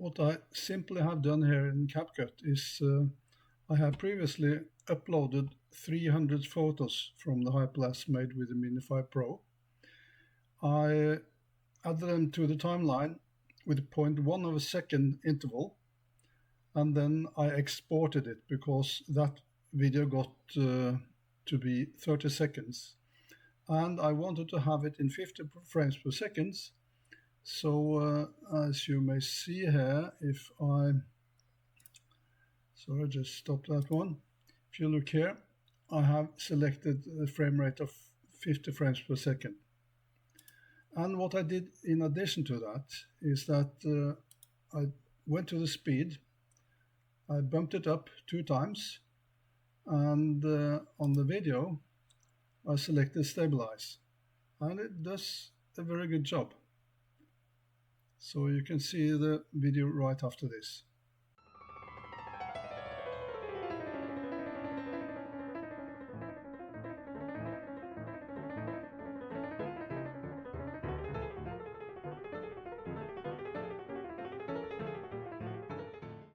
What I simply have done here in CapCut is I have previously uploaded 300 photos from the Hyperlapse made with the Mini 5 Pro. I added them to the timeline with 0.1 of a second interval, and then I exported it because that video got to be 30 seconds. And I wanted to have it in 50 frames per second. So as you may see here, sorry, just stop that one. If you look here, I have selected a frame rate of 50 frames per second. And what I did in addition to that is that I went to the speed, I bumped it up 2 times, and on the video, I selected stabilize. And it does a very good job. So you can see the video right after this.